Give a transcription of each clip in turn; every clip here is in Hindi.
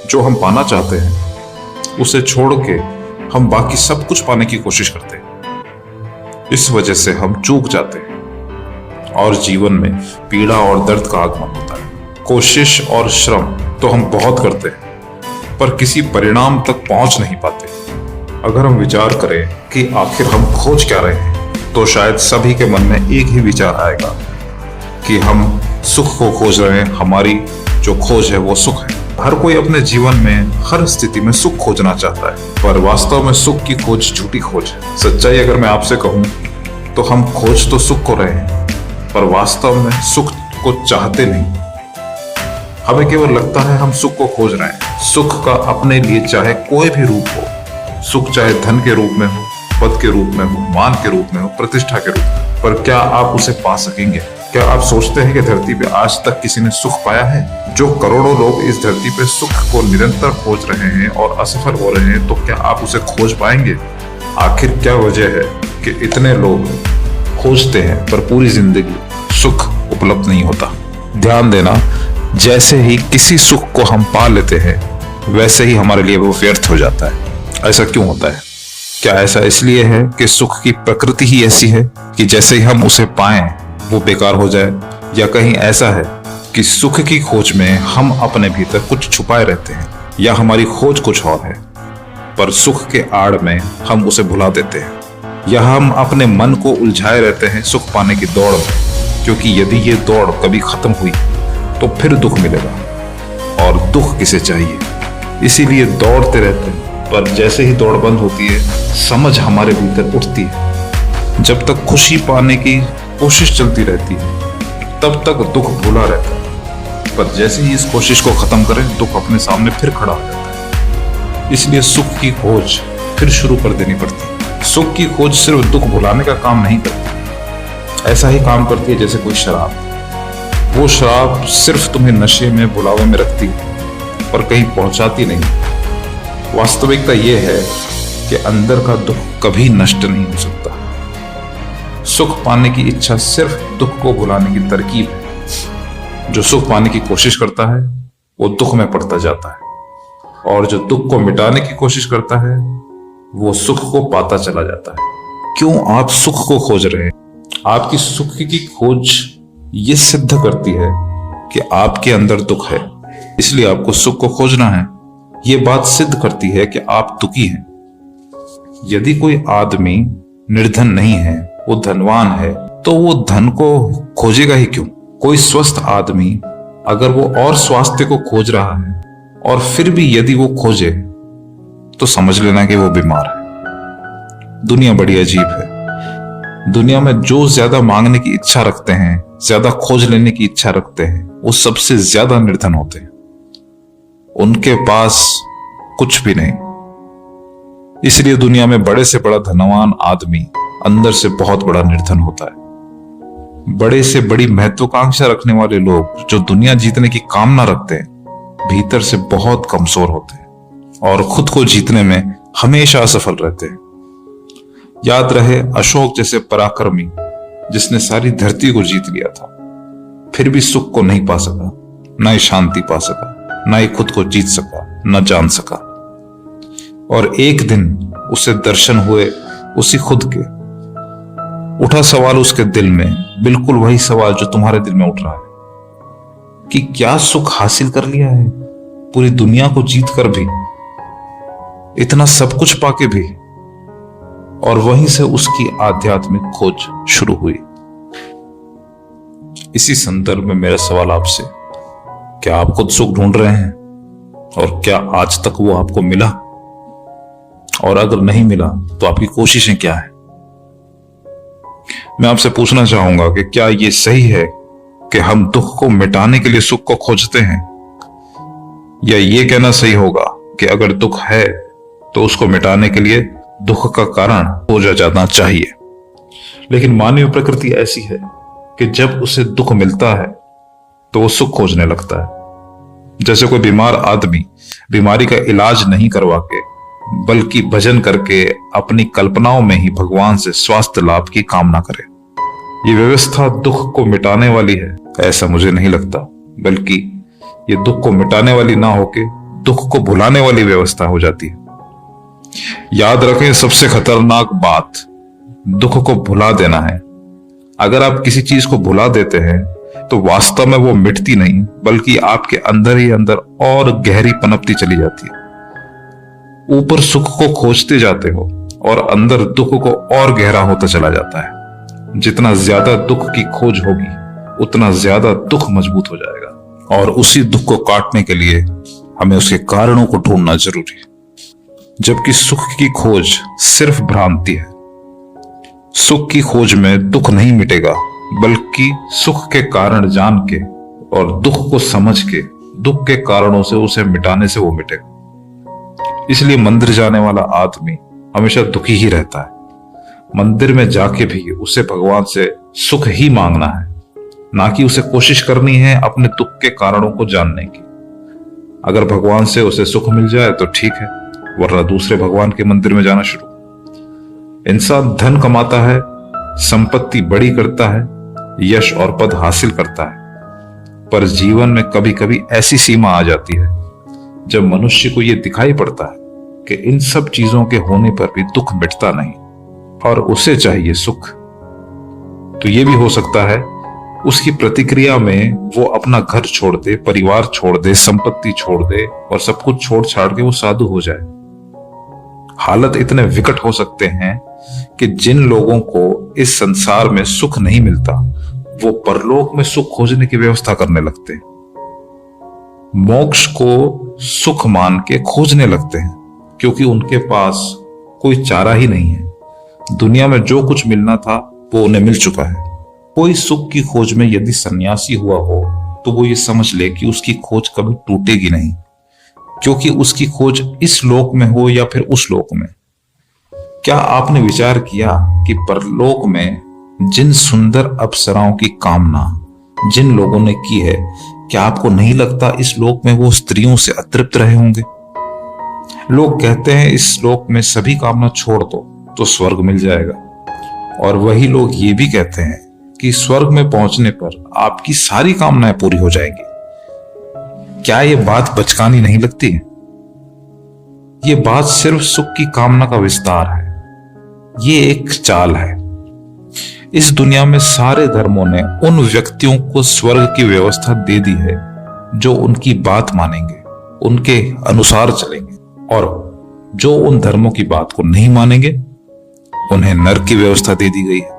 जो हम पाना चाहते हैं उसे छोड़ के हम बाकी सब कुछ पाने की कोशिश करते हैं। इस वजह से हम चूक जाते हैं और जीवन में पीड़ा और दर्द का आगमन होता है। कोशिश और श्रम तो हम बहुत करते हैं पर किसी परिणाम तक पहुंच नहीं पाते। अगर हम विचार करें कि आखिर हम खोज क्या रहे हैं तो शायद सभी के मन में एक ही विचार आएगा कि हम सुख को खोज रहे हैं। हमारी जो खोज है वो सुख है। हर कोई अपने जीवन में हर स्थिति में सुख खोजना चाहता है, पर वास्तव में सुख की खोज झूठी खोज है। सच्चाई अगर मैं आपसे कहूं तो हम खोज तो सुख को रहे हैं पर वास्तव में सुख को चाहते नहीं। हमें केवल लगता है हम सुख को खोज रहे हैं। सुख का अपने लिए चाहे कोई भी रूप हो, सुख चाहे धन के रूप में हो, पद के रूप में हो, मान के रूप में हो, प्रतिष्ठा के रूप में, पर क्या आप उसे पा सकेंगे? क्या आप सोचते हैं कि धरती पे आज तक किसी ने सुख पाया है? जो करोड़ों लोग इस धरती पे सुख को निरंतर खोज रहे हैं और असफल हो रहे हैं, तो क्या आप उसे खोज पाएंगे? आखिर क्या वजह है कि इतने लोग खोजते हैं पर पूरी जिंदगी सुख उपलब्ध नहीं होता? ध्यान देना, जैसे ही किसी सुख को हम पा लेते हैं वैसे ही हमारे लिए वो व्यर्थ हो जाता है। ऐसा क्यों होता है? क्या ऐसा इसलिए है कि सुख की प्रकृति ही ऐसी है कि जैसे ही हम उसे पाएं वो बेकार हो जाए, या कहीं ऐसा है कि सुख की खोज में हम अपने भीतर कुछ छुपाए रहते हैं, या हमारी खोज कुछ और है पर सुख के आड़ में हम उसे भुला देते हैं, या हम अपने मन को उलझाए रहते हैं सुख पाने की दौड़ में, क्योंकि यदि ये दौड़ कभी खत्म हुई तो फिर दुख मिलेगा और दुख किसे चाहिए। इसीलिए दौड़ते रहते हैं, पर जैसे ही दौड़ बंद होती है समझ हमारे भीतर उठती है। जब तक खुशी पाने की कोशिश चलती रहती है तब तक दुख भूला रहता है, पर जैसे ही इस कोशिश को खत्म करें दुख अपने सामने फिर खड़ा हो जाता है। इसलिए सुख की खोज फिर शुरू कर देनी पड़ती है। सुख की खोज सिर्फ दुख भुलाने का काम नहीं करती, ऐसा ही काम करती है जैसे कोई शराब। वो शराब सिर्फ तुम्हें नशे में भुलावे में रखती है पर कहीं पहुंचाती नहीं। वास्तविकता यह है कि अंदर का दुख कभी नष्ट नहीं हो सकता। सुख पाने की इच्छा सिर्फ दुख को भुलाने की तरकीब है। जो सुख पाने की कोशिश करता है वो दुख में पड़ता जाता है, और जो दुख को मिटाने की कोशिश करता है वो सुख को पाता चला जाता है। क्यों आप सुख को खोज रहे हैं? आपकी सुख की खोज ये सिद्ध करती है कि आपके अंदर दुख है, इसलिए आपको सुख को खोजना है। ये बात सिद्ध करती है कि आप दुखी हैं। यदि कोई आदमी निर्धन नहीं है, वो धनवान है, तो वो धन को खोजेगा ही क्यों? कोई स्वस्थ आदमी अगर वो और स्वास्थ्य को खोज रहा है और फिर भी यदि वो खोजे तो समझ लेना कि वो बीमार है। दुनिया बड़ी अजीब है। दुनिया में जो ज्यादा मांगने की इच्छा रखते हैं, ज्यादा खोज लेने की इच्छा रखते हैं, वो सबसे ज्यादा निर्धन होते हैं। उनके पास कुछ भी नहीं। इसलिए दुनिया में बड़े से बड़ा धनवान आदमी अंदर से बहुत बड़ा निर्धन होता है। बड़े से बड़ी महत्वाकांक्षा रखने वाले लोग जो दुनिया जीतने की कामना रखते हैं, भीतर से बहुत कमजोर होते हैं और खुद को जीतने में हमेशा असफल रहते हैं। याद रहे, अशोक जैसे पराक्रमी जिसने सारी धरती को जीत लिया था, फिर भी सुख को नहीं पा सका, ना ही शांति पा सका, ना ही खुद को जीत सका, न जान सका। और एक दिन उसे दर्शन हुए उसी खुद के। उठा सवाल उसके दिल में, बिल्कुल वही सवाल जो तुम्हारे दिल में उठ रहा है, कि क्या सुख हासिल कर लिया है पूरी दुनिया को जीत कर भी, इतना सब कुछ पाके भी? और वहीं से उसकी आध्यात्मिक खोज शुरू हुई। इसी संदर्भ में मेरा सवाल आपसे, क्या आप खुद सुख ढूंढ रहे हैं? और क्या आज तक वो आपको मिला? और अगर नहीं मिला तो आपकी कोशिशें क्या है? मैं आपसे पूछना चाहूंगा कि क्या ये सही है कि हम दुख को मिटाने के लिए सुख को खोजते हैं, या ये कहना सही होगा कि अगर दुख है तो उसको मिटाने के लिए दुख का कारण खोजा जाना चाहिए? लेकिन मानवीय प्रकृति ऐसी है कि जब उसे दुख मिलता है तो वो सुख खोजने लगता है। जैसे कोई बीमार आदमी बीमारी का इलाज नहीं करवा के बल्कि भजन करके अपनी कल्पनाओं में ही भगवान से स्वास्थ्य लाभ की कामना करे। ये व्यवस्था दुख को मिटाने वाली है ऐसा मुझे नहीं लगता, बल्कि ये दुख को मिटाने वाली ना होके दुख को भुलाने वाली व्यवस्था हो जाती है। याद रखें, सबसे खतरनाक बात दुख को भुला देना है। अगर आप किसी चीज को भुला देते हैं तो वास्तव में वो मिटती नहीं, बल्कि आपके अंदर ही अंदर और गहरी पनपती चली जाती है। ऊपर सुख को खोजते जाते हो और अंदर दुख को और गहरा होता चला जाता है। जितना ज्यादा दुख की खोज होगी उतना ज्यादा दुख मजबूत हो जाएगा, और उसी दुख को काटने के लिए हमें उसके कारणों को ढूंढना जरूरी है। जबकि सुख की खोज सिर्फ भ्रांति है। सुख की खोज में दुख नहीं मिटेगा, बल्कि सुख के कारण जान के और दुख को समझ के दुख के कारणों से उसे मिटाने से वो मिटेगा। इसलिए मंदिर जाने वाला आदमी हमेशा दुखी ही रहता है। मंदिर में जाके भी उसे भगवान से सुख ही मांगना है, ना कि उसे कोशिश करनी है अपने दुख के कारणों को जानने की। अगर भगवान से उसे सुख मिल जाए तो ठीक है, वरना दूसरे भगवान के मंदिर में जाना शुरू। इंसान धन कमाता है, संपत्ति बड़ी करता है, यश और पद हासिल करता है, पर जीवन में कभी कभी ऐसी सीमा आ जाती है जब मनुष्य को यह दिखाई पड़ता है कि इन सब चीजों के होने पर भी दुख मिटता नहीं और उसे चाहिए सुख। तो यह भी हो सकता है उसकी प्रतिक्रिया में वो अपना घर छोड़ दे, परिवार छोड़ दे, संपत्ति छोड़ दे और सब कुछ छोड़ छाड़ के वो साधु हो जाए। हालत इतने विकट हो सकते हैं कि जिन लोगों को इस संसार में सुख नहीं मिलता वो परलोक में सुख खोजने की व्यवस्था करने लगते हैं। मोक्ष को सुख मान के खोजने लगते हैं, क्योंकि उनके पास कोई चारा ही नहीं है। दुनिया में जो कुछ मिलना था वो उन्हें मिल चुका है। कोई सुख की खोज में यदि सन्यासी हुआ हो तो वो ये समझ ले कि उसकी खोज कभी टूटेगी नहीं, क्योंकि उसकी खोज इस लोक में हो या फिर उस लोक में। क्या आपने विचार किया कि परलोक में जिन सुंदर अप्सराओं की कामना जिन लोगों ने की है, क्या आपको नहीं लगता इस लोक में वो स्त्रियों से अतृप्त रहे होंगे? लोग कहते हैं इस लोक में सभी कामना छोड़ दो तो स्वर्ग मिल जाएगा, और वही लोग ये भी कहते हैं कि स्वर्ग में पहुंचने पर आपकी सारी कामनाएं पूरी हो जाएंगी। क्या ये बात बचकानी नहीं लगती है? ये बात सिर्फ सुख की कामना का विस्तार है। ये एक चाल है। इस दुनिया में सारे धर्मों ने उन व्यक्तियों को स्वर्ग की व्यवस्था दे दी है जो उनकी बात मानेंगे, उनके अनुसार चलेंगे, और जो उन धर्मों की बात को नहीं मानेंगे उन्हें नरक की व्यवस्था दे दी गई है।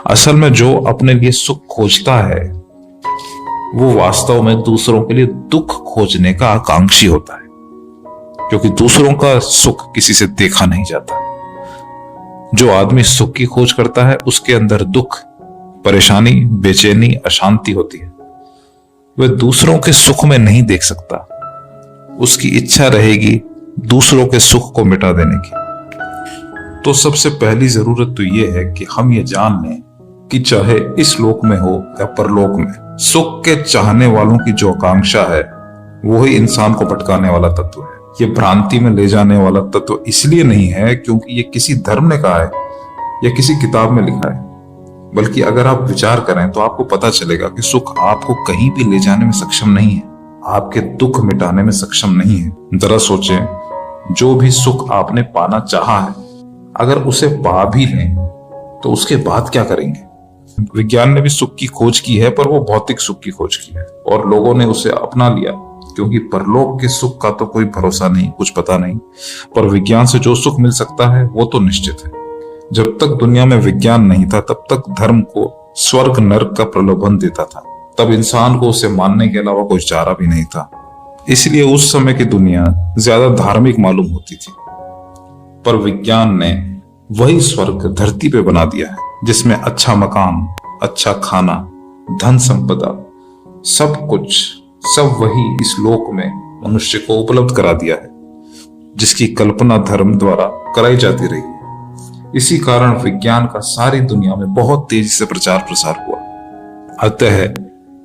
असल में जो अपने लिए सुख खोजता है वो वास्तव में दूसरों के लिए दुख खोजने का आकांक्षी होता है, क्योंकि दूसरों का सुख किसी से देखा नहीं जाता। जो आदमी सुख की खोज करता है उसके अंदर दुख, परेशानी, बेचैनी, अशांति होती है। वह दूसरों के सुख में नहीं देख सकता। उसकी इच्छा रहेगी दूसरों के सुख को मिटा देने की। तो सबसे पहली जरूरत तो यह है कि हम ये जान लें कि चाहे इस लोक में हो या परलोक में, सुख के चाहने वालों की जो आकांक्षा है वो ही इंसान को भटकाने वाला तत्व है। ये भ्रांति में ले जाने वाला तत्व इसलिए नहीं है क्योंकि ये किसी धर्म ने कहा है या किसी किताब में लिखा है, बल्कि अगर आप विचार करें तो आपको पता चलेगा कि सुख आपको कहीं भी ले जाने में सक्षम नहीं है, आपके दुख मिटाने में सक्षम नहीं है। जरा सोचें, जो भी सुख आपने पाना चाहा है, अगर उसे पा भी लें तो उसके बाद क्या करेंगे? विज्ञान ने भी सुख की खोज की है, पर वो भौतिक सुख की खोज की है और लोगों ने उसे अपना लिया, क्योंकि परलोक के सुख का तो कोई भरोसा नहीं, कुछ पता नहीं। पर विज्ञान से जो सुख मिल सकता है वो तो निश्चित है। जब तक दुनिया में विज्ञान नहीं था तब तक धर्म को स्वर्ग नरक का प्रलोभन देता था। तब इंसान को उसे मानने के अलावा कोई चारा भी नहीं था। इसलिए उस समय की दुनिया ज्यादा धार्मिक मालूम होती थी। पर विज्ञान ने वही स्वर्ग धरती पे बना दिया है, जिसमें अच्छा मकान, अच्छा खाना, धन संपदा, सब कुछ, सब वही इस लोक में मनुष्य को उपलब्ध करा दिया है, जिसकी कल्पना धर्म द्वारा कराई जाती रही है। इसी कारण विज्ञान का सारी दुनिया में बहुत तेजी से प्रचार प्रसार हुआ। अतः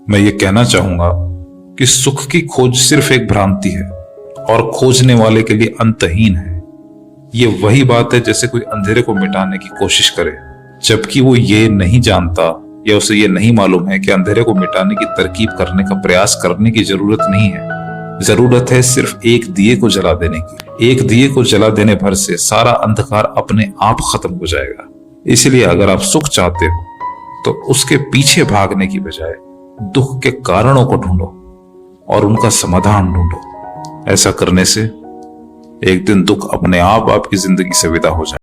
मैं ये कहना चाहूंगा कि सुख की खोज सिर्फ एक भ्रांति है और खोजने वाले के लिए अंतहीन है। ये वही बात है जैसे कोई अंधेरे को मिटाने की कोशिश करे, जबकि वो ये नहीं जानता या उसे ये नहीं मालूम है कि अंधेरे को मिटाने की तरकीब करने का प्रयास करने की जरूरत नहीं है। जरूरत है सिर्फ एक दिए को जला देने की। एक दिए को जला देने भर से सारा अंधकार अपने आप खत्म हो जाएगा। इसलिए अगर आप सुख चाहते हो तो उसके पीछे भागने की बजाय दुख के कारणों को ढूंढो और उनका समाधान ढूंढो। ऐसा करने से एक दिन दुख अपने आप आपकी जिंदगी से विदा हो जाए।